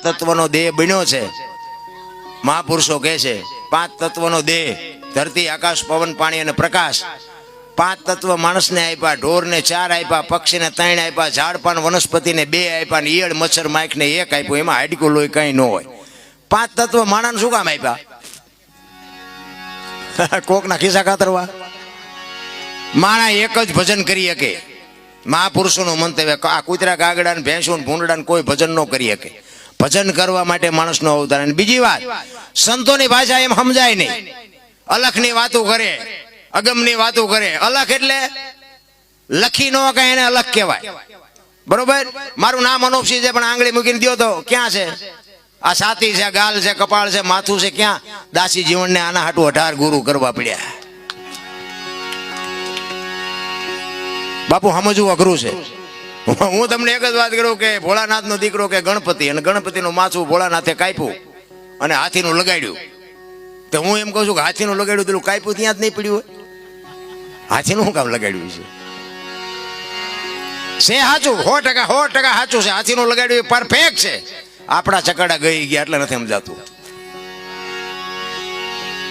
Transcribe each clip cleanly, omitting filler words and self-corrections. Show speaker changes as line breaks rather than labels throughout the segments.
તત્વનો દેહ બન્યો છે. મહાપુરુષો કહે છે 5 તત્વનો દેહ, ધરતી આકાશ પવન પાણી અને પ્રકાશ. 5 તત્વ માણસને આપ્યા, ઢોરને 4 આપ્યા, પક્ષીને 3 આપ્યા, ઝાડ પાન વનસ્પતિને 2 આપ્યા, ને ઈયળ મચ્છર માખને 1 આપ્યું. એમાં હાડકું લોહી કઈ ન હોય. 5 તત્વ માણસને શું કામ આપ્યા? કોકના ખિસ્સા કાતરવા. માણા એક જ ભજન કરી શકે. મહાપુરુષોનું મંતવ્ય, આ કૂતરા કાગડા ને ભેંસું ને ભૂંડડા ને કોઈ ભજન ન કરી શકે. ભજન કરવા માટે માણસનો અવતાર. અને બીજી વાત, સંતોની ભાષા એમ સમજાય નહીં. અલખની વાતો કરે, અગમની વાતો કરે. અલખ એટલે લખી ન કાંઈ, એને અલખ કહેવાય. બરોબર? મારું નામ અનોપસિંહ છે, પણ આંગળી મૂકીને દો તો ક્યાં છે? આ છાતી છે, ગાલ છે, કપાળ છે, માથું છે, ક્યાં? દાસી જીવનને આના હાટું 18 ગુરુ કરવા પડ્યા. બાપુ સમજવું અઘરું છે. હું તમને એક જ વાત કરું કે ભોળાનાથ નો દીકરો કે ગણપતિ, અને ગણપતિનું માથું ભોળાનાથે કાપ્યું અને હાથીનું લગાડ્યું. તો હું એમ કહું છું કે હાથીનું લગાડ્યું પેલું કાપ્યું ત્યાં જ નહીં પડ્યું હોય? હાથીનું શું કામ લગાડ્યું છે? સાચું, 100% સાચું છે. હાથીનું લગાડ્યું પરફેક્ટ છે. આપણા ચકડા ગઈ ગયા એટલે નથી સમજાતું.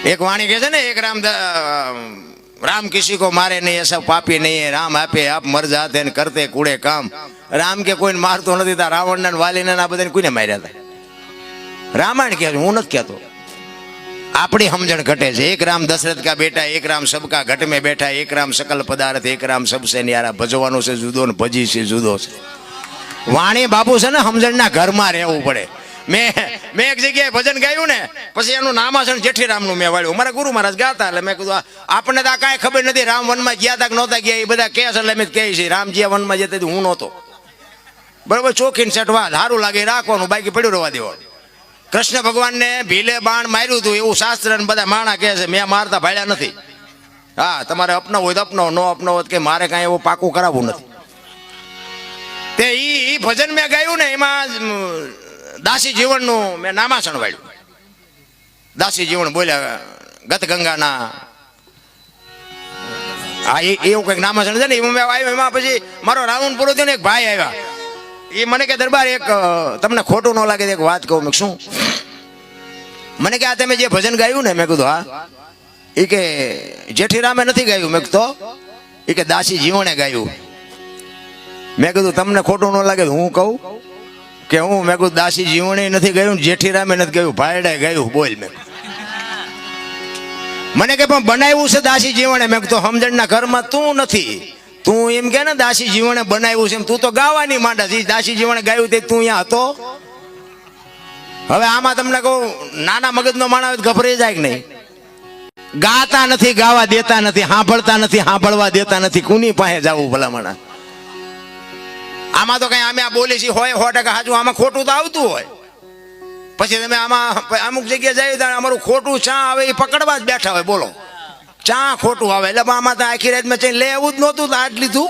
એક વાણી કહે છે ને, એક રામ કિસી કો મારે નહીં, એ સબ પાપી નહીં. રામ આપે આપ મર જાતે ને કરતે કૂડે કામ. રામ કે કોઈને મારતો નથી. તા રાવણ ને વાલીને આ બધાને કોઈને માર્યા હતા? રામાયણ કહે છે, હું નથી કહેતો. આપણી સમજણ ઘટે છે. એક રામ દશરથ કા બેટા, એક રામ સબકા ઘટ में બેઠા, એક રામ सकल पदार्थ, એક રામ सबसे न्यारा. ભજવાનો છે જુદો ને ભજી છે જુદો છે. વાણી બાપુ છે ને સમજણના ઘરમાં રહેવું પડે. મેં એક જગ્યાએ ભજન ગાયું ને, પછી એનું નામાસણ જેઠીરામનું મેં વાળ્યું. મારા ગુરુ મહારાજ ગાતા, એટલે મેં કીધું આપણને તો આ કાંઈ ખબર નથી. રામ વનમાં ગયા તા કે નહોતા ગયા એ બધા કહે છે, એટલે મેં કહે છે રામજી વનમાં જતા હું નહોતો. બરોબર? ચોખીને સેટવા સારું લાગે રાખવાનું, બાકી પડ્યું રહેવા દેવાનું. કૃષ્ણ ભગવાનને ભીલે બાણ માર્યું હતું એવું શાસ્ત્ર ને બધા માણા કહે છે. મેં મારતા ભાડ્યા નથી. હા, તમારે અપનાવ હોય તો અપનાવો, ન અપનાવો કે મારે કાંઈ એવું પાકું કરાવવું નથી. તે ઈ ભજન મેં ગાયું ને, એમાં દાસી જીવનનું મેં નામાસણ વાળ્યું. દાસી જીવન બોલ્યા ગત ગંગાના, હા એવું કંઈક નામાસણ છે ને. એમાં મેં આવ્યું. એમાં પછી મારો રાઉન્ડ પૂરો થયો ને, એક ભાઈ આવ્યા. એ મને કે દરબાર એક તમને ખોટું ન લાગે એક વાત કહું. મેં શું? મને કે આ તમે જે ભજન ગાયું ને, મેં કીધું હા. એ કે જેઠીરામે નથી ગાયું. મેં તો એ કે દાસી જીવણે ગાયું. મેં કીધું તમને ખોટું ન લાગે હું કહું કે હું? મેં કીધું દાસી જીવણે નથી ગાયું, જેઠીરામે નથી ગાયું, ભાઈડાએ ગાયું. બોલ. મેં મને કે પણ બનાવ્યું છે દાસી જીવણે. મેં કીધું સમજણના ઘરમાં તું નથી. તું એમ કે ને દાસી જીવણે બનાવ્યું છે, તું તો ગાવાની માંડા છે. દાસી જીવણે ગાયું તે તું અહીંયા હતો? હવે આમાં તમને કહું, નાના મગજનો માણસ ગભરાઈ જાય કે નહીં? ગાતા નથી, ગાવા દેતા નથી, સાંભળતા નથી, સાંભળવા દેતા નથી. કોની પાસે જવું ભલામણા? આમાં તો કઈ અમે આ બોલી છીએ હોય 100% સાચું. આમાં ખોટું તો આવતું હોય. પછી તમે આમાં અમુક જગ્યાએ જાય તો અમારું ખોટું ચા આવે એ પકડવા જ બેઠા હોય. બોલો, ચા ખોટું આવે એટલે આમાં તો આખી રાત મેં લેવું જ નહોતું તો આટ લીધું.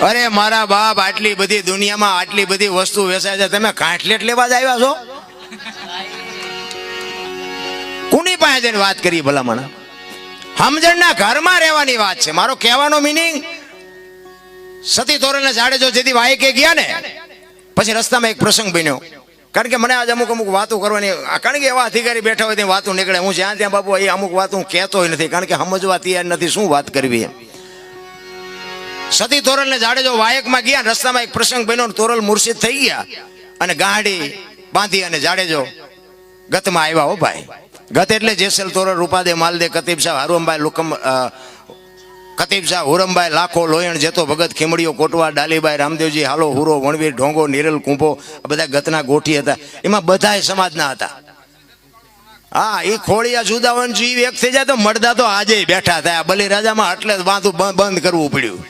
અરે મારા બાપ, આટલી બધી દુનિયામાં આટલી બધી વસ્તુ વેચાય છે, તમે કાંઠલેટ લેવા જ આવ્યા છો? કોની પાસે જઈને વાત કરી ભલામણ? સમજણના ઘરમાં રહેવાની વાત છે. મારો કહેવાનો મિનિંગ, સતી તોરલને જાડેજો જેથી વાયકે ગયા ને, પછી રસ્તામાં એક પ્રસંગ બન્યો. કારણ કે મને આજ અમુક વાતો કરવાની, કારણ કે એવા અધિકારી બેઠા હોય ત્યાં વાતો નીકળે. હું જ્યાં ત્યાં બાપુ એ અમુક વાત હું કહેતો નથી, કારણ કે સમજવા તૈયાર નથી શું વાત કરવી એમ. સતી તોરલને જાડેજો વાયકમાં ગયા, રસ્તામાં એક પ્રસંગ બન્યો. તોરલ મુર્શિદ થઈ ગયા અને ગાડી બાંધી અને જાડેજો ગતમાં આવ્યા. હો ભાઈ, ગત એટલે જેસલ તોરલ, રૂપાદે, માલદે, કતીબ શાહ, હરુમભાઈ, કતીબ શાહ, હુરમભાઈ, લાખો, લોયણ, જેતો ભગત, ખીમડીઓ, કોટવા, ડાલીભાઈ, રામદેવજી, હાલો, હુરો, વણવીર, ઢોંગો, નિરલ, કુંભો, આ બધા ગતના ગોઠી હતા. એમાં બધાય સમાજના હતા. હા, એ ખોળિયા જુદાવન જીવ એક થઈ જાય તો મળદા તો આજે બેઠા હતા. બલિરાજામાં એટલે વાંધું બંધ કરવું પડ્યું.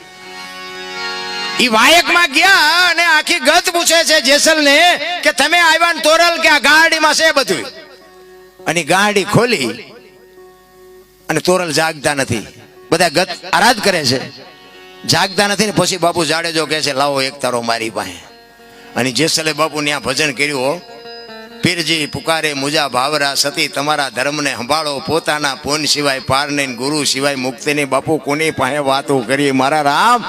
એ વાયકમાં ગયા અને આખી ગત પૂછે છે જેસલ ને કે તમે આવ્યા ને તોરલ કે આ ગાડીમાં છે બધું. અને ગાડી ખોલી અને તોરલ જાગતા નથી. બધા ગત આરાધ કરે છે, જાગતા નથી ને. પછી બાપુ જાડેજો કહે છે લાવો એક તારો મારી પાસે. અને જેસલે બાપુ ત્યાં ભજન કર્યું. પીરજી પુકારે મુજા ભાવરા, સતી તમારા ધર્મને સંભાળો, પોતાના પૂન સિવાય પાર નહીં, ગુરુ સિવાય મુક્તિ નહીં. બાપુ કોની પાસે વાતો કરી મારા રામ?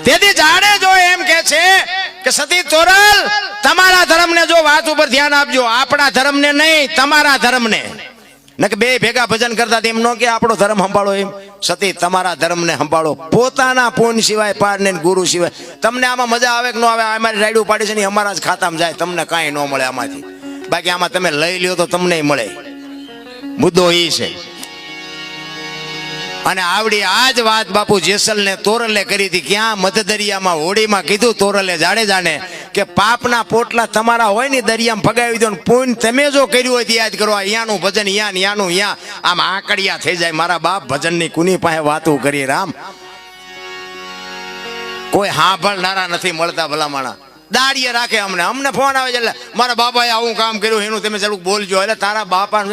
તેથી જાડેજો એમ કે છે કે સતી તોરલ તમારા ધર્મને જો વાત ઉપર ધ્યાન આપજો, આપણા ધર્મને નહીં, તમારા ધર્મને. નકે બે ભેગા ભજન કરતા એમ નો કે આપણો ધર્મ સંભાળો, એમ સતી તમારા ધર્મને સંભાળો. પોતાના પૂન સિવાય પાર ને ગુરુ સિવાય. તમને આમાં મજા આવે કે ન આવે, અમારી રાયડું પાડી છે ને અમારા જ ખાતામાં જાય, તમને કાંઈ ન મળે આમાંથી. બાકી આમાં તમે લઈ લ્યો તો તમને મળે. મુદ્દો એ છે. અને આવડી આ જ વાત બાપુ જેસલ ને તોરલે કરી હતી. ક્યાં? મધદરિયામાં હોડીમાં કીધું તોરલે જાડેજાને કે પાપના પોટલા તમારા હોય ને દરિયામાં ફગાવી દો, પુણ્ય તમે જો કર્યું હોય તો યાદ કરો. અહીંયાનું ભજન અહીંયાનું અહીંયા, આમ આકડિયા થઈ જાય. મારા બાપ ભજનની કુની પાસે વાતું કરી રામ. કોઈ સાંભળનારા નથી મળતા ભલામણા. દાડીએ રાખે અમને ફોન આવે છે એટલે મારા બાપાએ આવું કામ કર્યું એનું તમે જરૂર બોલજો. એટલે તારા બાપા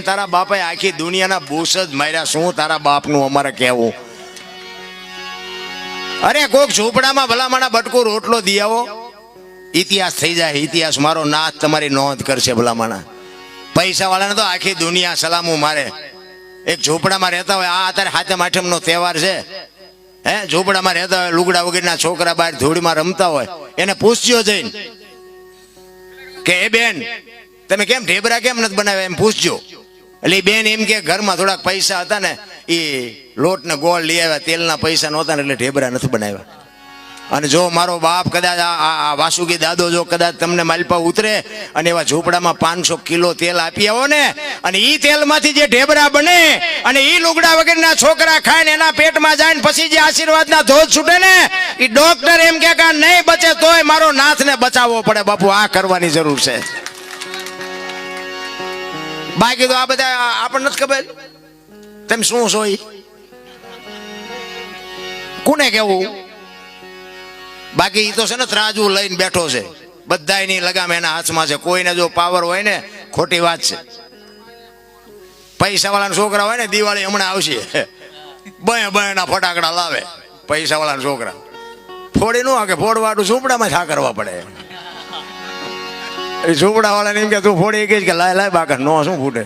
તારા બાપાએ આખી દુનિયાના બૂસ જ માર્યા. શું તારા બાપનું અમારે કહેવું? અરે કોક ઝૂંપડામાં ભલામણા બટકું રોટલો દી આવો, ઇતિહાસ થઈ જાય. ઇતિહાસ મારો નાથ તમારી નોંધ કરશે ભલામણા. પૈસા વાળાને તો આખી દુનિયા સલામું મારે. એક ઝૂંપડામાં રહેતા હોય, આ અત્યારે હાથમ આઠમનો તહેવાર છે, હે ઝૂંપડામાં રહેતા હોય, લુગડા વગરના છોકરા બહાર ધૂળમાં રમતા હોય, એને પૂછજો જઈને કે એ બેન તમે કેમ ઢેબરા કેમ નથી બનાવ્યા, એમ પૂછજો. એટલે બેન એમ કે ઘરમાં થોડાક પૈસા હતા ને એ લોટ ને ગોળ લઈ આવ્યા, તેલના પૈસા નહોતા ને એટલે ઢેબરા નથી બનાવ્યા. અને જો મારો બાપ કદાચ આ વાસુકી દાદો જો કદાચ તમને માલપા ઉતરે અને એવા ઝૂંપડામાં 500 કિલો તેલ આપી આવો ને, અને ઈ તેલમાંથી જે ઢેબરા બને અને ઈ લુગડા વગરના છોકરા ખાય ને એના પેટમાં જાય ને પછી જે આશીર્વાદના ધોધ છૂટે ને, ઈ ડોક્ટર એમ કે નહીં બચે તોય મારો નાથને બચાવવો પડે. બાપુ આ કરવાની જરૂર છે. બાકી તો આ બધા આપણને નથી ખબર તમે શું છો ઈ કોને કેવું. બાકી તો છે ને ત્રાજવું લઈને બેઠો છે, બધા એની લગામ એના હાથમાં છે. કોઈને જો પાવર હોય ને ખોટી વાત છે. પૈસા વાળાના છોકરા હોય ને દિવાળી હમણાં આવશે, બના ફટાકડા લાવે પૈસા વાળાના છોકરા. ફોડી નો કે ફોડવાડું ઝૂંપડામાં છા કરવા પડે. એ ઝૂંપડા વાળાને એમ કે તું ફોડી ગઈ કે લાય બાકા નો શું ફૂટે.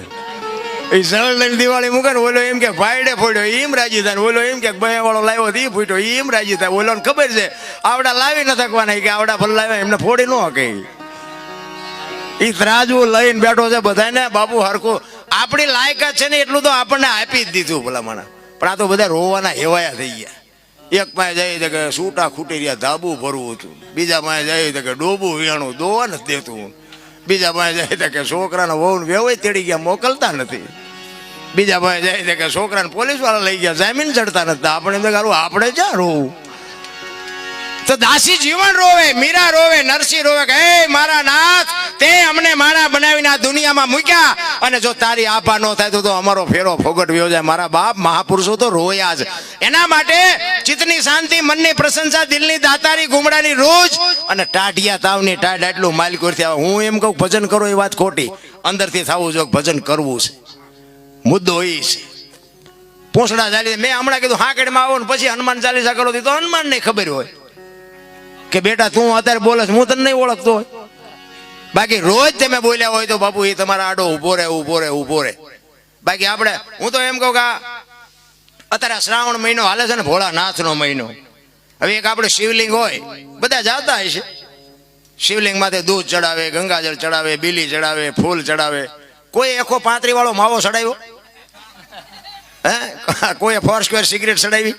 એ સરળ લઈને દિવાળી મૂકે ને ઓલો એમ કે ભાઈડે ફોડ્યો એમ રાજી થાય, ઓલો એમ કે બે વાળો લાવ્યો એ ફૂટ્યો એમ રાજી થાય. ઓલો ને ખબર છે આવડા લાવી ન થકવાના કે આવડા ભલે લાવ્યા એમને ફોડી ન હકે. એ ત્રાજવું લઈને બેઠો છે બધાને. બાપુ હરખું આપણી લાયકાત છે ને એટલું તો આપણને આપી જ દીધું ભલામણા. પણ આ તો બધા રોવાના હેવાયા થઈ ગયા. એક પાસે જાય કે સૂટા ખૂટી રહ્યા ધાબુ ભરવું હતું, બીજા પાસે જાય કે ડોબું વિયાણું દોવા નથી દેતું, બીજા પાસે જાય કે છોકરાને વહુ વેવાય તેડી ગયા મોકલતા નથી, બીજા પાસે જાય કે છોકરાને પોલીસ વાળા લઈ ગયા જામીન ચડતા નથી. આપણે આપણે ક્યાં રોવું? તો દાસી જીવન રોવે, મીરા રોવે, નરસિંહ રોવે કે હે મારા નાથ તે અમને માણા બનાવીને આ દુનિયામાં મૂક્યા, અને જો તારી આભા ન થાય તો અમારો ફેરો ફોગટવ્યો જાય. મારા બાપ મહાપુરુષો તો રોયા જ. એના માટે ચિત્તની શાંતિ, મનની પ્રશંસા, દિલની દાતારી, ગુમડાની રોજ અને ટાઢિયા તાવની ટાઢ આટલું માલિકોરથી આવે. હું એમ કહું ભજન કરો એ વાત ખોટી, અંદરથી થવું જો ભજન કરવું છે. મુદ્દો એ છે. પોસડા ચાલી મેં હમણાં કીધું હાકડમાં આવો ને પછી હનુમાન ચાલીસા કરો તો હનુમાન નહીં ખબર હોય કે બેટા તું અત્યારે બોલે હું તને નહીં ઓળખતો હોય. બાકી રોજ તમે બોલ્યા હોય તો બાપુ એ તમારા આડો ઉભો રહે. બાકી આપણે હું તો એમ કહું કે અત્યારે શ્રાવણ મહિનો હાલે છે ને, ભોળાનાથનો મહિનો. હવે એક આપણે શિવલિંગ હોય, બધા જાતા હોય છે શિવલિંગ માથે દૂધ ચડાવે, ગંગાજળ ચડાવે, બીલી ચડાવે, ફૂલ ચડાવે. કોઈ એકો 35 વાળો માવો ચડાવ્યો? હે કોઈ 4 સ્ક્વેર સિગરેટ ચડાવી?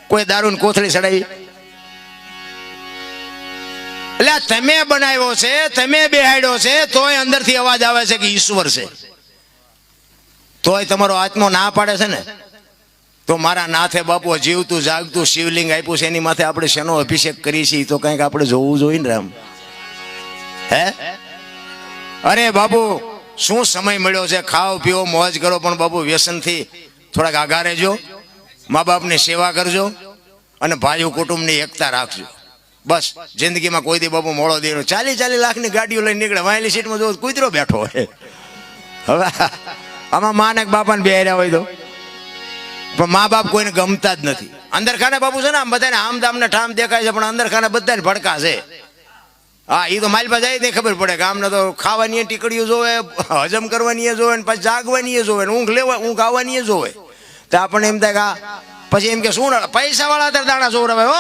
કોઈ દારૂની કોથળી ચડાવી? એટલે તમે બનાવ્યો છે, તમે બેહાડ્યો છે, તોય અંદરથી અવાજ આવે છે કે ઈશ્વર છે. તોય તમારો આત્મો ના પાડે છે ને. તો મારા નાથે બાપુ જીવતું જાગતું શિવલિંગ આપ્યું છે, એની માથે આપણે શેનો અભિષેક કરી છીએ તો કંઈક આપણે જોવું જોઈએ ને રામ. હે અરે બાપુ શું સમય મળ્યો છે, ખાઓ પીઓ મોજ કરો, પણ બાપુ વ્યસનથી થોડાક આઘા રહેજો, મા બાપની સેવા કરજો અને ભાઈઓ કુટુંબની એકતા રાખજો. બસ જિંદગીમાં કોઈ દી બાપુ મોડો દેનો 40 લાખની ગાડીઓ લઈને નીકળે, વાયલી સીટમાં જો કૂતરો બેઠો હોય. હવે આમાં મા ને બાપાને બેહર્યા હોય તો પણ મા બાપ કોઈને ગમતા જ નથી. અંદર ખાને બાપુ છે ને આમ બધાને આમ દામને ઠામ દેખાય છે, પણ અંદર ખાને બધાને ભડકા છે. હા એ તો માલપા જાય તે ખબર પડે કે આમને તો ખાવાની ટીકડીઓ જોવે, હજમ કરવાની જોવે, પછી જાગવાની જોવે, ઊંઘ આવવાની જોવે. તો આપણને એમ થાય કે પછી એમ કે શું પૈસા વાળા અત્યારે દાણા ચોરાવે હો,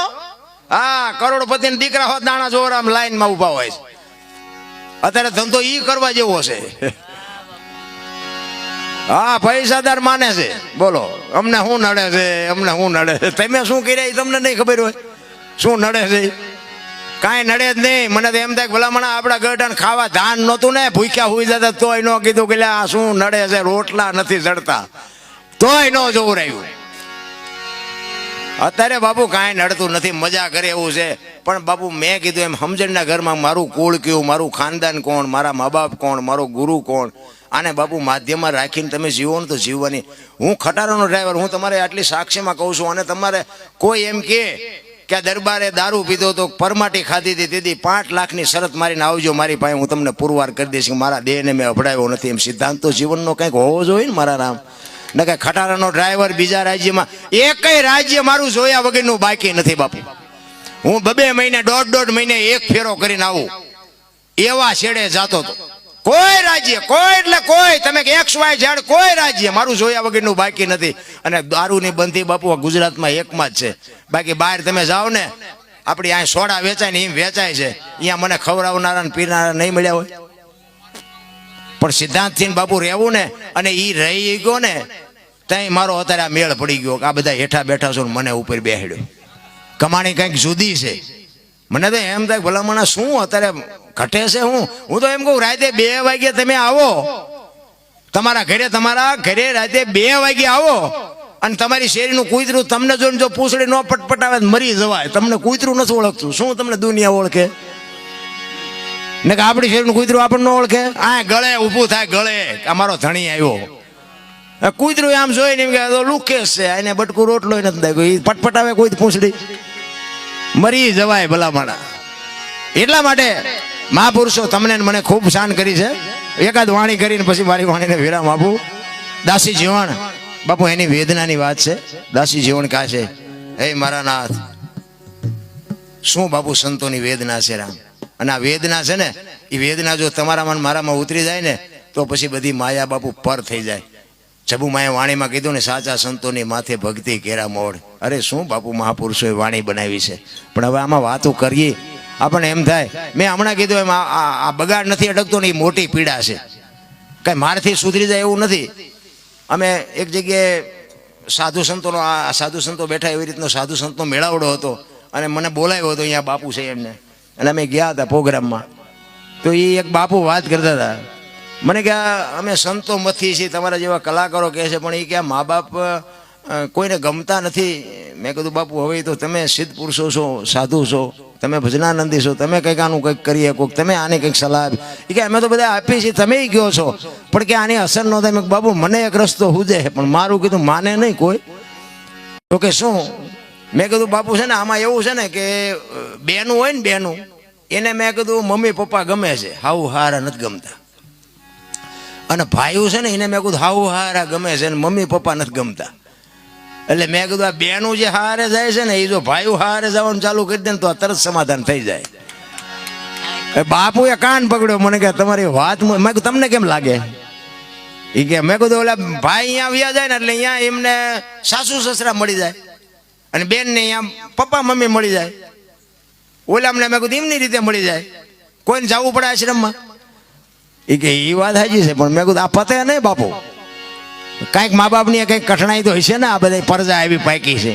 હા, કરોડપતિ ના દીકરા હોત દાણા જોર આમ લાઈન માં ઉભા હોય છે. અત્યારે ધંધો ઈ કરવા જેવો છે. હા, પૈસાદાર માને છે. બોલો અમને શું નડે છે, અમને શું નડે છે? તમે શું કર્યા એ તમને નહીં ખબર હોય. શું નડે છે કાંઈ નડે જ નહીં. મને તો એમ થાય ભલામણા આપણા ગઢાને ખાવા ધાન નહોતું ને, ભૂખ્યા હુઈ જતા તોય ન કીધું કે આ શું નડે છે, રોટલા નથી ચડતા તોય ન જોવું રહ્યું. અત્યારે બાપુ કાંઈ નડતું નથી, મજા કરે એવું છે. પણ બાપુ મેં કીધું એમ સમજણના ઘરમાં મારું કુળ કયું, મારું ખાનદાન કોણ, મારા મા બાપ કોણ, મારો ગુરુ કોણ, આને બાપુ માધ્યમમાં રાખીને તમે જીવો ને તો જીવવાની. હું ખટારાનો ડ્રાઈવર, હું તમારે આટલી સાક્ષીમાં કહું છું. અને તમારે કોઈ એમ કે દરબારે દારૂ પીધો તો પરમાટી ખાધી હતી, તેથી 5 લાખની શરત મારીને આવજો મારી પાસે, હું તમને પુરવાર કરી દઈશ કે મારા દેહને મેં અભડાવ્યો નથી. એમ સિદ્ધાંત તો જીવનનો કંઈક હોવો જોઈએ ને મારા રામ. ને કે ખટારાનો ડ્રાઈવર બીજા રાજ્યમાં, એકય રાજ્ય મારું જોયા વગરનું બાકી નથી બાપુ. હું 2 મહિને 1.5 મહિને એક ફેરો કરીને આવું એવા છેડે જાતો હતો. કોઈ રાજ્ય, કોઈ એટલે કોઈ, તમે XY Z કોઈ રાજ્ય મારું જોયા વગરનું બાકી નથી. અને દારૂની બંધી બાપુ ગુજરાતમાં એકમાં જ છે. બાકી બહાર તમે જાઓ ને, આપણી અહીં સોડા વેચાય ને એમ વેચાય છે, અહીંયા મને ખવડાવનારા ને પીનારા નહીં મળ્યા હોય. પણ સિદ્ધાંતથી બાપુ રહેવું ને, અને એ રહી ગયો ને ત્યાં મારો અત્યારે આ મેળ પડી ગયો કે આ બધા હેઠા બેઠા છો ને મને ઉપર બેહાડ્યો. કમાણી કંઈક જુદી છે. મને તો એમ થાય ભલામણા શું અત્યારે ઘટે છે. હું તો એમ કહું રાતે 2 વાગે તમે આવો તમારા ઘરે રાતે 2 વાગે આવો, અને તમારી શેરીનું કૂતરું તમને જોઈને જો પૂંછડી ન પટપટાવે મરી જવાય. તમને કૂતરું નથી ઓળખતું, શું તમને દુનિયા ઓળખે? ને કે આપણી શેરીનું કૂતરું આપણને ન ઓળખે? આ ગળે ઊભું થાય, ગળે અમારો ધણી આવ્યો. કૂતરું આમ જોઈને એમ કે લુકેશ છે, એને બટકું રોટલો નથી દાખ્યો, એ પટપટાવે કોઈ પૂંછડી મરી જવાય ભલામણા. એટલા માટે મહાપુરુષો તમને મને ખૂબ શાન કરી છે. એકાદ વાણી કરીને પછી મારી વાણીને વિરામ આપું. દાસી જીવન બાપુ એની વેદનાની વાત છે. દાસી જીવન કા છે, હે મારા નાથ, શું બાપુ સંતોની વેદના છે રામ. અને આ વેદના છે ને, એ વેદના જો તમારામાં મારામાં ઉતરી જાય ને તો પછી બધી માયા બાપુ પર થઈ જાય. જબુમાએ વાણીમાં કીધું ને, સાચા સંતોની માથે ભક્તિ કેરા મોડ. અરે શું બાપુ મહાપુરુષોએ વાણી બનાવી છે. પણ હવે આમાં વાતો કરીએ આપણને એમ થાય, મેં હમણાં કીધું એમ આ બગાડ નથી અટકતો ને, એ મોટી પીડા છે. કાંઈ મારથી સુધરી જાય એવું નથી. અમે એક જગ્યાએ સાધુ સંતો બેઠા, એવી રીતનો સાધુ સંતનો મેળાવડો હતો, અને મને બોલાવ્યો હતો અહીંયા બાપુ છે એમને. અને અમે ગયા હતા પ્રોગ્રામમાં. તો એ એક બાપુ વાત કરતા હતા. મને કે અમે સંતો મથી છીએ, તમારા જેવા કલાકારો કહે છે, પણ એ કે મા બાપ કોઈને ગમતા નથી. મેં કીધું બાપુ હવે તો તમે સિદ્ધ પુરુષો છો, સાધુ છો, તમે ભજનાનંદી છો, તમે કંઈક આનું કંઈક કરીએ, કોઈક તમે આને કંઈક સલાહ આપી. એ કે અમે તો બધા આપીએ છીએ, તમે કહો છો, પણ કે આની અસર ન થાય. મેં બાપુ મને એક રસ્તો હુજે, પણ મારું કીધું માને નહીં કોઈ. તો કે શું? મેં કીધું બાપુ છે ને આમાં એવું છે ને કે બેનું હોય ને, બેનું એને મેં કીધું મમ્મી પપ્પા ગમે છે, હાઉ હારા નથી ગમતા. અને ભાઈઓ છે ને એને મેં કીધું હાઉ હારા ગમે છે ને મમ્મી પપ્પા નથી ગમતા. એટલે મેં કીધું આ બેનું જે હારે જાય છે ને, એ જો ભાઈઓ હારે જવાનું ચાલુ કરી દે ને તો તરત સમાધાન થઈ જાય. બાપુએ કાન પકડ્યો. મને કે તમારી વાત, મેં કીધું તમને કેમ લાગે? એ કે મેં કીધું ઓલા ભાઈ અહીંયા આવ્યા જાય ને એટલે અહીંયા એમને સાસુ સસરા મળી જાય, અને બેન ને અહીંયા પપ્પા મમ્મી મળી જાય. ઓલા અમને મેં કીધું એમની રીતે મળી જાય. કોઈને જવું પડે આશ્રમમાં? એ કે એ વાત સાચી છે, પણ મેં કીધું આ પતે નહીં બાપુ. કંઈક મા બાપની કંઈક કઠણાઈ તો હશે ને, આ બધા પરજા એવી પાકી છે.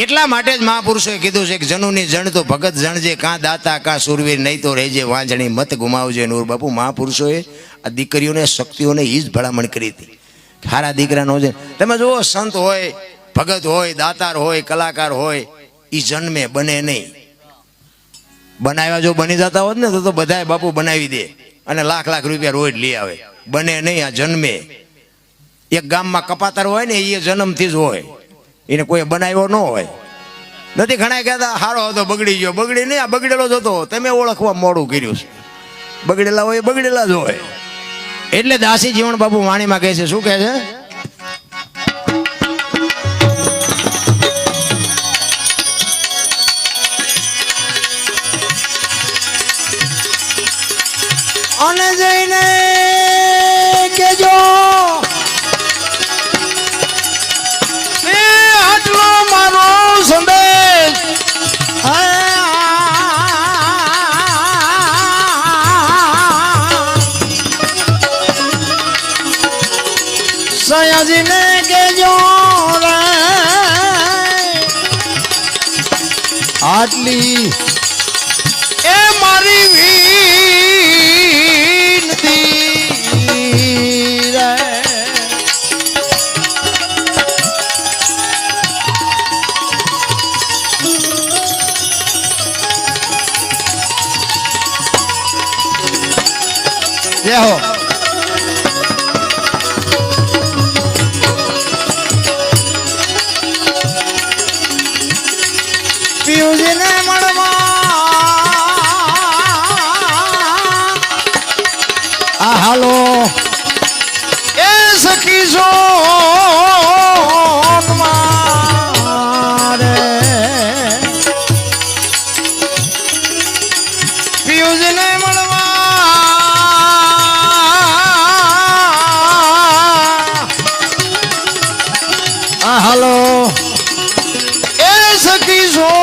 એટલા માટે જ મહાપુરુષોએ કીધું છે કે જનુની જણ તો ભગત જણજે, કાં દાતા કાં સુરવીર, નહીં તો રહેજે વાંજણી, મત ગુમાવજે નૂર. બાપુ મહાપુરુષોએ આ દીકરીઓને શક્તિઓને એ જ ભલામણ કરી હતી. સારા દીકરાનો છે. તમે જુઓ, સંત હોય, ભગત હોય, દાતાર હોય, કલાકાર હોય, એ જન્મે બને નહીં. બનાવ્યા જો બની જતા હોત ને તો બધાય બાપુ બનાવી દે અને લાખ લાખ રૂપિયા રોજ લઈ આવે. બને નહીં, આ જન્મે. એક ગામમાં કપાતર હોય ને, એ જન્મથી જ હોય, એને કોઈ બનાવ્યો ન હોય. નથી ઘણા કહેતા હારો હતો બગડી ગયો, બગડી નહીં, આ બગડેલો જ હતો, તમે ઓળખવા મોડું કર્યું છે. બગડેલા હોય બગડેલા જ હોય. એટલે દાસી જીવન બાપુ વાણીમાં કહે છે, શું કહે છે? અને જઈને કેજો આટલો મારો સંદેશ સયાજીને કેજો રે આટલી એ મારી વિનતી રે જય હો પિયુષને મળવા આ હાલો એ સખી સોનમારે પિયુષને મળવા આ હાલો એ સખી સોનમારે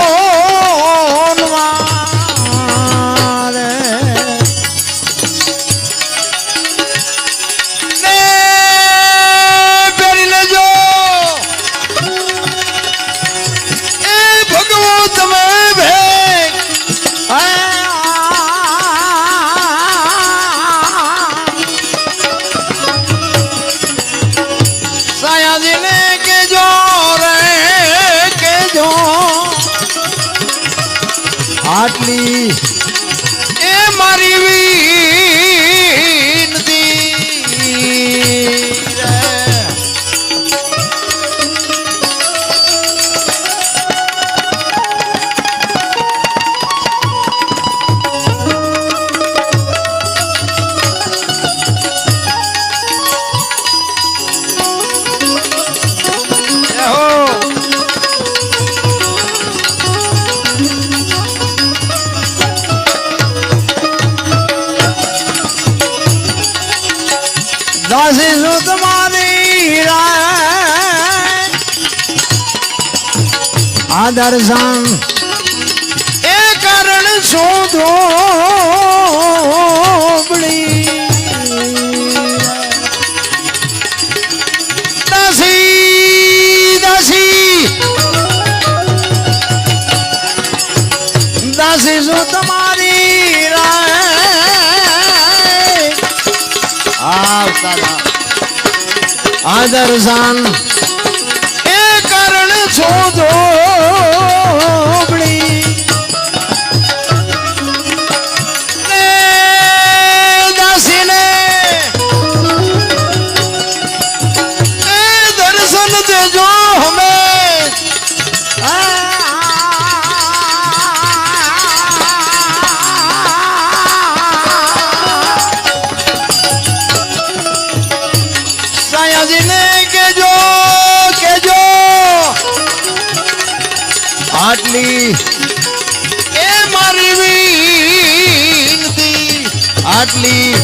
ને કરી લેજો એ ભગવો તમે ભેગ સાયાજીને કેજો રે કેજો આટલી એ મારી વિનતી રે જય હો દાસી શું તમારી આ દર્શન એ કારણ શોધો દાસી દાસી દાસી શું તમારી આ દર્શન એ કારણ શોધો દાસીને એ દર્શન દેજો હમે સાયાજીને કેજો કેજો આટલી એ મારી વિનતી આટલી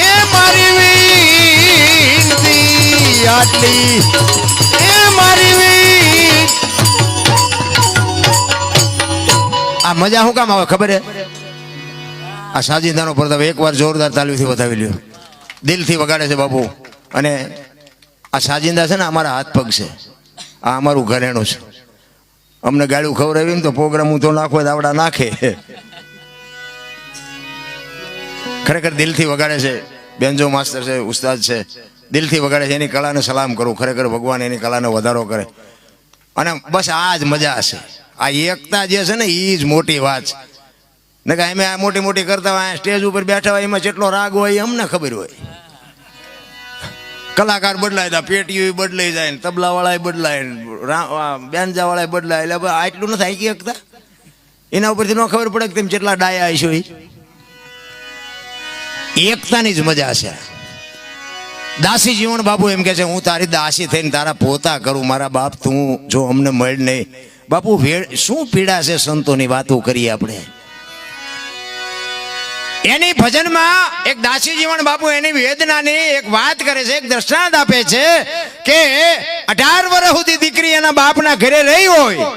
એ મારી વિનતી આટલી એ મારી આ મજા શું કામ આવે ખબર હે આ સાજિંદાનો પ્રતાપ એકવાર જોરદાર તાલીમથી વધાવી લ્યો દિલથી વગાડે છે બાપુ અને આ સાજિંદા છે ને અમારા હાથ પગ છે આ અમારું ઘરેણું છે અમને ગાળું ખવડાવી ને તો પ્રોગ્રામ હું તો નાખો આવડા નાખે ખરેખર દિલથી વગાડે છે બેન્જો માસ્ટર છે ઉસ્તાદ છે દિલથી વગાડે છે એની કલાને સલામ કરું ખરેખર ભગવાન એની કલાનો વધારો કરે અને બસ આ જ મજા છે આ એકતા જે છે ને એ જ મોટી વાત છે ને કે અમે આ મોટી મોટી કરતા હોય સ્ટેજ ઉપર બેઠા હોય એમાં જેટલો રાગ હોય અમને ખબર હોય કલાકાર બદલાય તા પેટીઓ બદલાઈ જાય ને તબલા વાળા બદલાય બેન્જા વાળા બદલાય એટલે આટલું નથી આકી શકતા એના ઉપરથી ન ખબર પડે કે તમે જેટલા ડાયા હશો એકતાની જ મજા છે દાસી જીવન બાપુ એમ કે છે હું તારી દાસી થઈને તારા પોતા કરું મારા બાપ તું જો અમને મળ નહીં બાપુ શું પીડા છે સંતોની વાતો કરીએ આપણે એની ભજનમાં એક દાસી જીવન બાપુ એની વેદનાની એક વાત કરે છે એક દ્રષ્ટાંત આપે છે કે 18 વર્ષ સુધી દીકરી એના બાપના ઘરે રહી હોય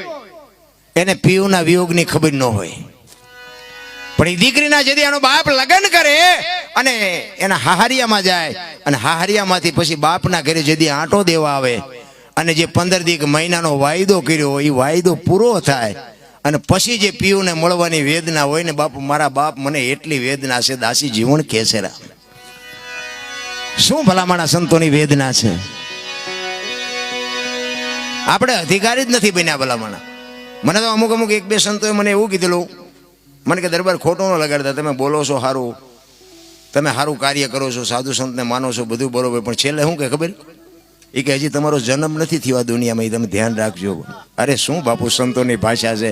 એને પીયુના વિયોગની ખબર ન હોય પણ એ દીકરીના જેથી એનો બાપ લગ્ન કરે અને એના હાહરિયામાં જાય અને હાહરિયામાંથી પછી બાપના ઘરે જેથી આંટો દેવા આવે અને જે 15 દી મહિનાનો વાયદો કર્યો એ વાયદો પૂરો થાય અને પછી જે પીયુને મળવાની વેદના હોય ને બાપુ મારા બાપ મને એટલી વેદના છે દાસી જીવન કેસેરા શું ભલામણા સંતોની વેદના છે આપણે અધિકારી જ નથી બન્યા ભલામણા મને તો અમુક એક બે સંતોએ મને એવું કીધેલું મને કે દરબાર ખોટું ન લગાડતા તમે બોલો છો સારું તમે સારું કાર્ય કરો છો સાધુ સંતને માનો છો બધું બરોબર પણ છેલ્લે શું કે ખબર એ કે હજી તમારો જન્મ નથી થયો આ દુનિયામાં એ તમે ધ્યાન રાખજો અરે શું બાપુ સંતોની ભાષા છે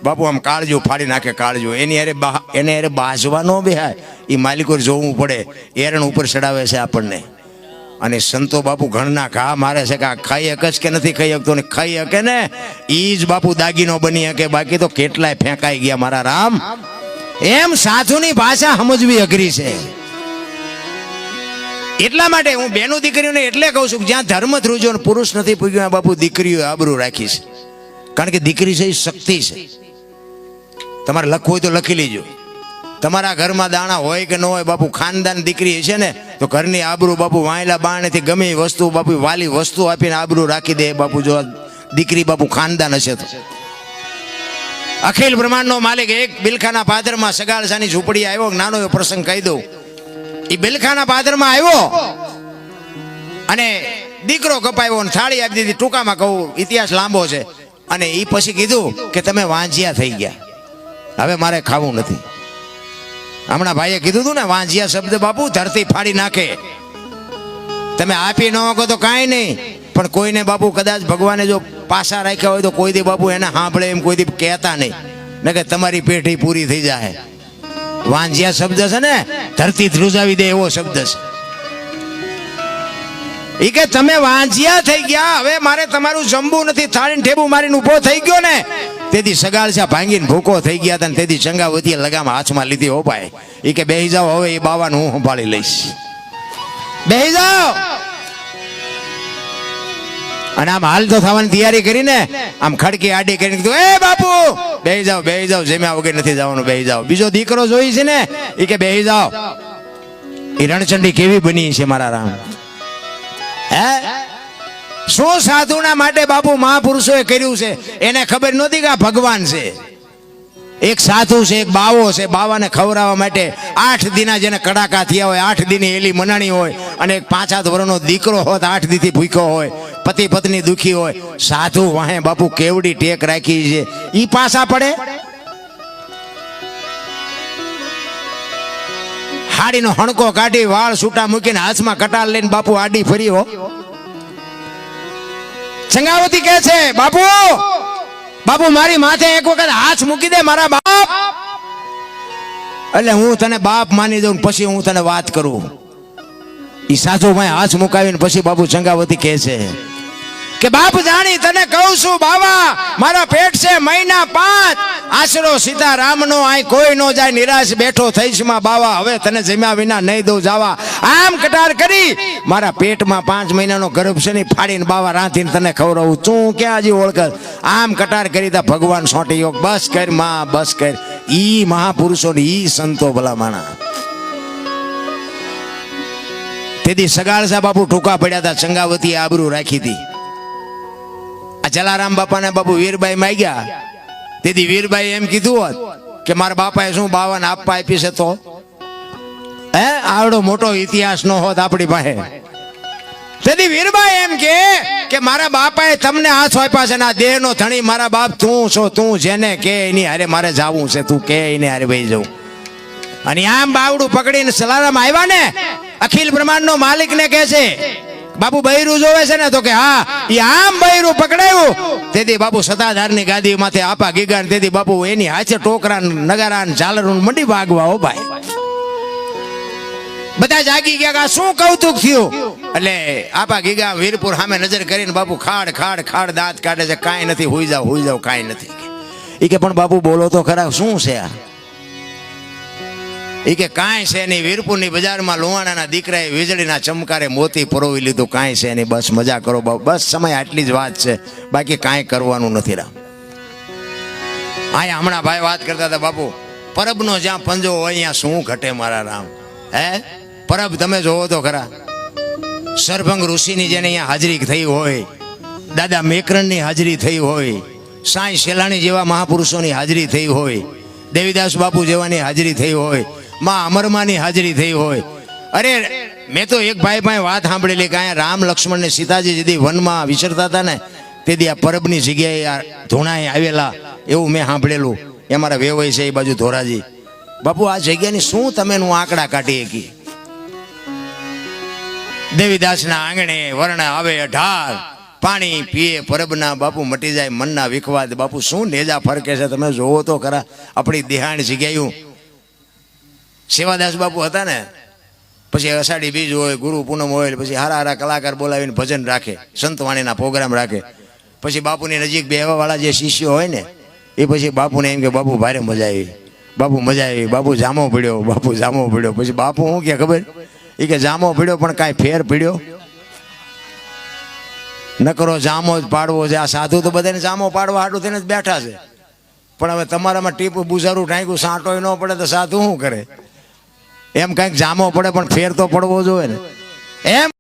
બાપુ આમ કાળજો ફાડી નાખે કાળજો એને અરે બાજવા ન બેહાય એ માલિકો જોવું પડે એરણ ઉપર ચડાવે છે આપણને અને સંતો બાપુ ઘણના ઘા મારે છે કે આ ખાઈ હક જ કે નથી ખાઈ શકતો ને ખાઈ હકે ને એ જ બાપુ દાગીનો બની શકે બાકી તો કેટલાય ફેંકાઈ ગયા મારા રામ એમ સાધુની ભાષા સમજવી અઘરી છે એટલા માટે હું બેનો દીકરીઓને એટલે કહું છું કે જ્યાં ધર્મ ધ્રુજો પુરુષ નથી પૂગ્યો બાપુ દીકરીઓ આબરૂ રાખી છે કારણ કે દીકરી છે એ શક્તિ છે તમારે લખવું હોય તો લખી લેજો તમારા ઘરમાં દાણા હોય કે ન હોય બાપુ ખાનદાન દીકરી છે ને તો ઘરની આબરૂ બાપુ વાયલા બાણેથી ગમે એ વસ્તુ બાપુ વાલી વસ્તુ આપીને આબરૂ રાખી દે બાપુ જો દીકરી બાપુ ખાનદાન હશે તો અખિલ બ્રહ્માંડનો માલિક એક બિલખાના પાદરમાં સગાળસાની ઝૂંપડી આવ્યો નાનો એવો પ્રસંગ કહી દઉં એ બિલખાના પાદરમાં આવ્યો અને દીકરો કપાયો અને થાળી આપી દીધી ટૂંકામાં કહું ઇતિહાસ લાંબો છે અને એ પછી કીધું કે તમે વાંજિયા થઈ ગયા હવે મારે ખાવું નથી હમણાં ભાઈએ કીધું હતું ને વાંજિયા શબ્દ બાપુ ધરતી ફાડી નાખે તમે આપી ન શકો તો કાંઈ નહીં પણ કોઈને બાપુ કદાચ ભગવાને જો પાસા રાખ્યા હોય તો કોઈ દી બાપુ એને સાંભળે એમ કોઈ દી કહેતા નહીં ને કે તમારી પેઢી પૂરી થઈ જાય વાંજિયા શબ્દ છે ને ધરતી ધ્રુજાવી દે એવો શબ્દ છે એ કે તમે વાંજિયા થઈ ગયા હવે મારે તમારું જમવું નથી થાળીને ઠેબુ મારીને ઊભો થઈ ગયો ને તેથી સગાળસા ભાંગીને ભૂકો થઈ ગયા હતા ને તેથી ચંગાવતીએ લગામ હાથમાં લીધી હો ભાઈ એ કે બેહી જાઓ હવે એ બાવાને હું સંભાળી લઈશ બેહી જાઓ અને આમ હાલ તો થવાની તૈયારી કરીને આમ ખડકી આડી કરીને કીધું એ બાપુ બેહી જાઓ જેમ્યા વગર નથી જવાનું બેહી જાઓ બીજો દીકરો જોઈ છે ને એ કે બેહી જાઓ એ રણચંડી કેવી બની છે મારા રામ હે શું સાધુના માટે બાપુ મહાપુરુષોએ કર્યું છે એને ખબર નહોતી કે આ ભગવાન છે એક સાધુ છે એક બાવો છે બાવાને ખવડાવવા માટે 8 દિના જેને કડાકા થયા હોય 8 દિની એલી મનાણી હોય અને એક 5-7 વર્ષનો દીકરો હોત 8 દીથી ભૂખ્યો હોય પતિ પત્ની દુખી હોય સાધુ વાહે બાપુ કેવડી ટેક રાખી છે ઈ પાસા પડે હાડીનો હણકો કાઢી વાળ છૂટા મૂકીને હાથમાં કટાર લઈને બાપુ આડી ફરી હો ચંગાવતી કહે છે બાપુ મારી માથે એક વખત હાથ મૂકી દે મારા બાપ એટલે હું તને બાપ માની દઉં પછી હું તને વાત કરું ઈ સાધુ ભાઈ હાથ મુકાવીને પછી બાપુ ચંગાવતી કહે છે કે બાપ જાણી તને કહું છું બાવા મારા પેટ છે મહિના 5 આશરો સીતારામનો આય કોઈ નો જાય નિરાશ બેઠો થઈશ માં બાવા હવે તને જમ્યા વિના નહીં દઉં જાવા આમ કટાર કરી મારા પેટમાં 5 મહિનાનો ગર્ભ છે ને ફાડીને બાવા રાંધીને તને ખવડાવું તું ક્યાં હજી ઓળખ આમ કટાર કરી તા ભગવાન સોંટી યોગ બસ કર માં બસ કર ઈ મહાપુરુષો ને ઈ સંતો ભલા માણા તેથી સગાળસા બાપુ ટૂંકા પડ્યા હતા ચંગાવતી આબરૂ રાખી હતી આ જલારામ બાપાને બાપુ વીરબાઈ માંગ્યા તેથી વીરબાઈ એમ કીધું હોત કે મારા બાપાએ શું બાવાને આપવા આપી છે તો આવડો મોટો ઇતિહાસ નો હોત આપણી પાસે તેથી વીરબાઈ એમ કે મારા બાપાએ તમને હાથ આપ્યા છે ને આ દેહનો ધણી મારા બાપ તું છો તું જેને કે એની હારે મારે જાવું છે તું કે એને હારે ભાઈ જવું અને આમ બાવડું પકડીને સલારામ આવ્યા ને અખિલ બ્રહ્માંડનો માલિક ને કહે છે બાપુ બૈરું જોવે છે ને તો કે હા એ આમ બૈરું પકડાયું તેથી બાપુ સતાધારની ગાદી માથે આપા ગીગા તેથી બાપુ એની હાથે ટોકરા નગારા ઝાલર મંડી ભાગવા હો ભાઈ બધા જાગી ગયા શું કૌતુક થયું એટલે આપા ગીગા વીરપુર સામે નજર કરીને બાપુ ખાડ ખાડ ખાડ દાંત કાઢે છે કાંઈ નથી હોઈ જાવ કાંઈ નથી એ કે પણ બાપુ બોલો તો ખરા શું છે આ એ કે કાંઈ છે નહીં વીરપુરની બજારમાં લોહાણાના દીકરાએ વીજળીના ચમકારે મોતી પરોવી લીધું કાંઈ છે નહીં બસ મજા કરો બાપુ બસ સમય આટલી જ વાત છે બાકી કાંઈ કરવાનું નથી રામ અહીંયા હમણાં ભાઈ વાત કરતા હતા બાપુ પરબનો જ્યાં પંજો હોય અહીંયા શું ઘટે મારા રામ હે પરબ તમે જોવો તો ખરા સરભંગ ઋષિની જેને અહીંયા હાજરી થઈ હોય, દાદા મેકરણની હાજરી થઈ હોય, સાંઈ શેલાણી જેવા મહાપુરુષોની હાજરી થઈ હોય, દેવીદાસ બાપુ જેવાની હાજરી થઈ હોય, માં અમરમાની હાજરી થઈ હોય. અરે મેં તો એક ભાઈ પાસે વાત સાંભળેલી કે અહીંયા રામ લક્ષ્મણ ને સીતાજી જેથી વનમાં વિચરતા હતા ને તેથી આ પરબની જગ્યાએ આ ધૂણાએ આવેલા એવું મેં સાંભળેલું. એ મારા વેવાય છે એ બાજુ ધોરાજી. બાપુ આ જગ્યાની શું તમે આંકડા કાઢી શકી? દેવીદાસના આંગણે વર્ણ આવે 18, પાણી પીએ પરબના, બાપુ મટી જાય મનના વિખવાદ. બાપુ શું નેજા ફરકે છે તમે જોવો તો ખરા. આપણી દેહાણ જગ્યાયું સેવાદાસ બાપુ હતા ને, પછી અષાઢી બીજ હોય, ગુરુ પૂનમ હોય, પછી હારા હારા કલાકાર બોલાવીને ભજન રાખે, સંતવાણીના પ્રોગ્રામ રાખે. પછી બાપુની નજીક બેહવાવાળા જે શિષ્યો હોય ને એ પછી બાપુને એમ કે બાપુ ભારે મજા આવી, બાપુ મજા આવી, બાપુ જામો પીડ્યો, બાપુ જામો પીડ્યો. પછી બાપુ શું કે ખબર? એ કે જામો પીડ્યો પણ કાંઈ ફેર પીડ્યો નકરો જામો જ પાડવો છે. આ સાધુ તો બધાને જામો પાડવા હાટું થઈને જ બેઠા છે, પણ હવે તમારામાં ટીપ બુઝારું ટાંક્યું સાંટોય ન પડે તો સાધુ શું કરે? એમ કંઈક જામો પડે પણ ફેર તો પડવો જોઈએ ને એમ.